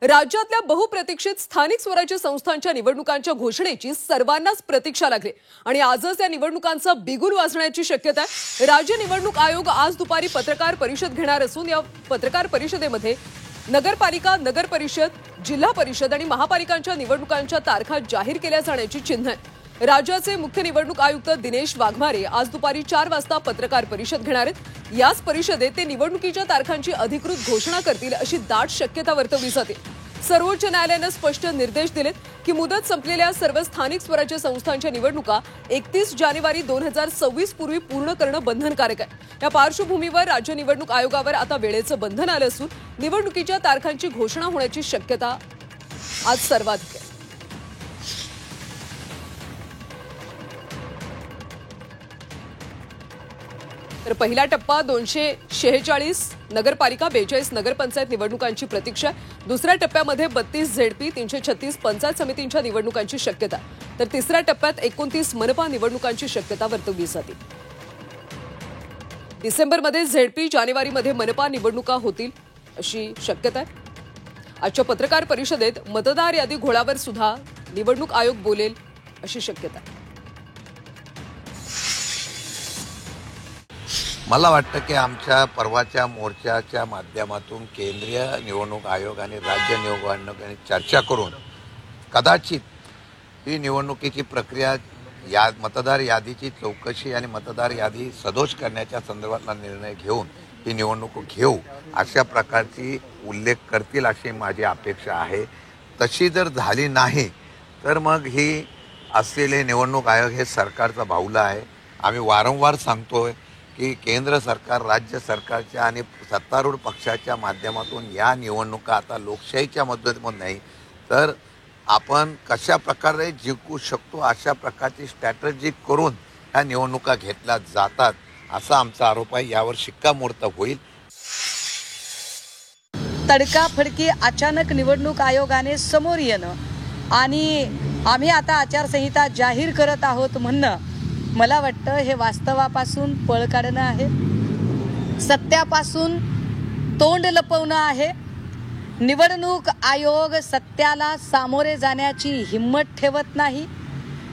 राज्यातल्या बहुप्रतीक्षित स्थानिक स्वराज्य संस्थांच्या निवडणुकांच्या घोषणेची सर्वांनाच प्रतीक्षा लागली आणि आजच या निवडणुकांचा बिगुल वाजण्याची शक्यता आहे। राज्य निवडणूक आयोग आज दुपारी पत्रकार परिषद घेणार असून या पत्रकार परिषदेमध्ये नगरपालिका, नगर परिषद, जिल्हा परिषद आणि महापालिकांच्या निवडणुकांच्या तारखा जाहीर केल्या जाण्याची चिन्ह आहेत। राज्याचे मुख्य निवडणूक आयुक्त दिनेश वाघमारे आज दुपारी 4 वाजता पत्रकार परिषद घेणार आहेत। याच परिषदेत ते निवडणुकीच्या तारखांची अधिकृत घोषणा करतील अशी दाट शक्यता वर्तवली जाते। सर्वोच्च न्यायालयाने स्पष्ट निर्देश दिलेत की मुदत संपलेल्या सर्व स्थानिक स्वराज्य संस्थांच्या निवडणुका 31 जानेवारी 2026 पूर्वी पूर्ण करणं बंधनकारक आहे। या पार्श्वभूमीवर राज्य निवडणूक आयोगावर आता वेळेचं बंधन आलं असून निवडणुकीच्या तारखांची घोषणा होण्याची शक्यता आज सर्वाधिक आहे। तर पहिला टप्पा 246 नगरपालिका, 42 नगरपंचायत निवडणुकांची प्रतीक्षा आहे। दुसऱ्या टप्प्यामध्ये 32 झेडपी, 336 पंचायत समितींच्या निवडणुकांची शक्यता, तर तिसऱ्या टप्प्यात 29 मनपा निवडणुकांची शक्यता वर्तवली जाते। डिसेंबरमध्ये झेडपी, जानेवारीमध्ये मनपा निवडणुका होतील अशी शक्यता आहे। आजच्या पत्रकार परिषदेत मतदार यादी घोळावर सुद्धा निवडणूक आयोग बोलेल अशी शक्यता आहे। मला वाटतं की आमच्या परवाच्या मोर्चाच्या माध्यमातून केंद्रीय निवडणूक आयोग आणि राज्य निवडणूक आयोगाने चर्चा करून कदाचित ही निवडणुकीची प्रक्रिया मतदार यादीची चौकशी आणि मतदार यादी सदोष करण्याच्या संदर्भातला निर्णय घेऊन ही निवडणूक घेऊ अशा प्रकारची उल्लेख करतील अशी माझी अपेक्षा आहे। तशी जर झाली नाही तर मग ही असलेले निवडणूक आयोग हे सरकारचा बाहुला आहे। आम्ही वारंवार सांगतोय की केंद्र सरकार, राज्य सरकारच्या आणि सत्तारूढ पक्षाच्या माध्यमातून या निवडणुका आता लोकशाहीच्या मदतीने नाही तर आपण कशा प्रकारे जिंकू शकतो अशा प्रकारची स्ट्रॅटेजी करून ह्या निवडणुका घेतल्या जातात असा आमचा आरोप आहे। यावर शिक्कामोर्तब होईल। तडकाफडकी अचानक निवडणूक आयोगाने समोर येणं आणि आम्ही आता आचारसंहिता जाहीर करत आहोत म्हणणं, मला वाटतं हे वास्तवापासून पळ काढणं आहे, सत्यापासून तोंड लपवणं आहे। निवडणूक आयोग सत्याला सामोरे जाण्याची हिम्मत ठेवत नाही।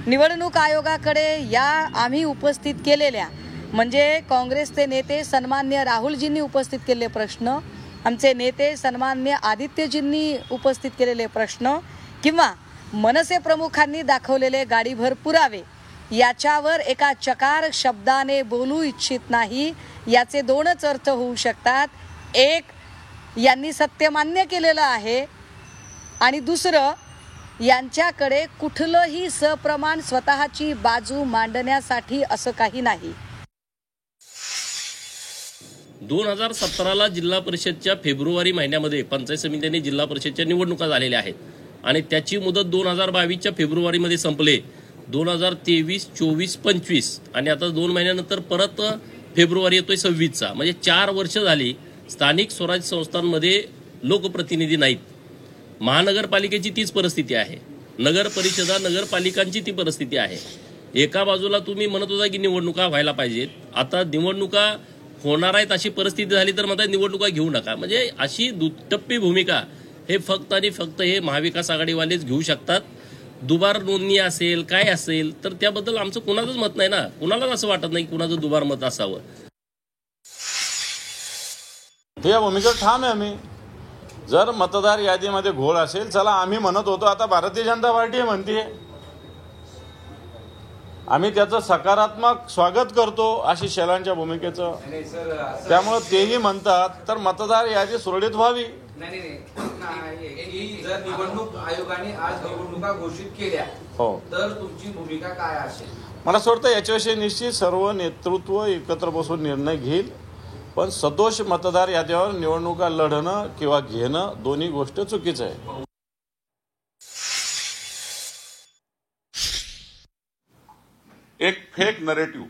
निवडणूक आयोगाकडे या आम्ही उपस्थित केलेल्या म्हणजे काँग्रेसचे नेते सन्मान्य राहुलजींनी उपस्थित केलेले प्रश्न, आमचे नेते सन्मान्य आदित्यजींनी उपस्थित केलेले प्रश्न किंवा मनसे प्रमुखांनी दाखवलेले गाडीभर पुरावे याच्यावर एका चकार शब्दाने बोलू इच्छित नाही। याचे दोनच अर्थ होऊ शकतात, एक यांनी सत्य मान्य केलेलं आहे आणि दुसरं यांच्याकडे कुठलंही सप्रमाण स्वतःची बाजू मांडण्यासाठी असं काही नाही। 2017ला जिल्हा परिषदच्या फेब्रुवारी महिन्यामध्ये पंचायत समित्यांनी जिल्हा परिषदच्या निवडणुका झालेल्या आहेत आणि त्याची मुदत 2022च्या फेब्रुवारीमध्ये संपले। 2023, 24, 25 आणि आता 2 महिन्यानंतर परत फेब्रुवारी येतोय 26चा, म्हणजे 4 वर्ष झाली स्थानिक स्वराज्य संस्थांमध्ये लोकप्रतिनिधी नाहीत। महानगरपालिकेची तीच परिस्थिती आहे, नगर परिषदा, नगरपालिकांची ती परिस्थिती आहे। एका बाजूला तुम्ही म्हणत होता की निवडणुका व्हायला पाहिजेत, आता निवडणुका होणार आहेत अशी परिस्थिती झाली तर म्हणतात निवडणुका घेऊ नका। म्हणजे अशी दुटप्पी भूमिका हे फक्त आणि फक्त हे महाविकास आघाडीवालेच घेऊ शकतात। दुबार नोंदणी असेल काय असेल तर त्याबद्दल आमचं कुणाचंच मत नाही ना, कुणालाच असं वाटत नाही कुणाचं दुबार मत असावं। या भूमिकेवर ठाम आहे आम्ही। जर मतदार यादीमध्ये घोळ असेल, चला आम्ही म्हणत होतो आता भारतीय जनता पार्टी म्हणते, आम्ही त्याचं सकारात्मक स्वागत करतो अशी शेलांच्या भूमिकेचं। त्यामुळे तेही म्हणतात तर मतदार यादी सुरळीत व्हावी। जर निवडणूक आयोगाने आज निवडणुका घोषित केल्या तर तुमची भूमिका काय असेल? मला असं वाटतं याच्याविषयी निश्चित सर्व नेतृत्व एकत्र बसून निर्णय घेईल, पण सदोष मतदार यादीवर निवडणुका लढणं किंवा घेणं दोन्ही गोष्ट चुकीचं आहे। एक फेक नरेटिव्ह,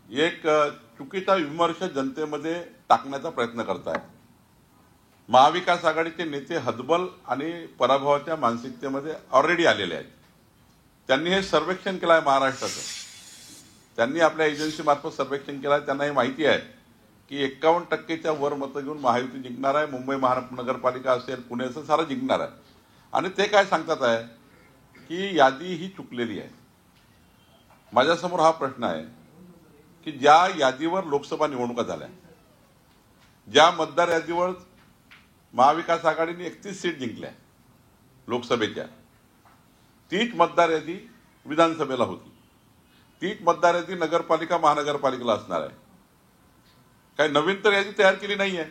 एक चुकीचा विमर्श जनतेमध्ये टाकण्याचा प्रयत्न करताय। महाविकास आघाडीचे नेते हतबल आणि पराभवाच्या मानसिकतेमध्ये ऑलरेडी आलेले आहेत। त्यांनी हे सर्वेक्षण केलं आहे महाराष्ट्राचं, त्यांनी आपल्या एजन्सी मार्फत सर्वेक्षण केलं आहे, त्यांना हे माहिती आहे की 51%च्या वर मतं घेऊन महायुती जिंकणार आहे. मुंबई महानगरपालिका असेल, पुणे असेल, सारं जिंकणार आहे. आणि ते काय सांगतात आहे की यादी ही चुकलेली आहे. माझ्यासमोर हा प्रश्न आहे की ज्या यादीवर लोकसभा निवडणुका झाल्या, ज्या मतदार यादीवर महाविकास आघाडीने 31 सीट जिंकल्या लोकसभेच्या, तीच मतदार यादी विधानसभेला होती. तीच मतदार यादी नगरपालिका महानगरपालिकेला असणार आहे. काही नवीन तर यादी तयार केली नाहीये.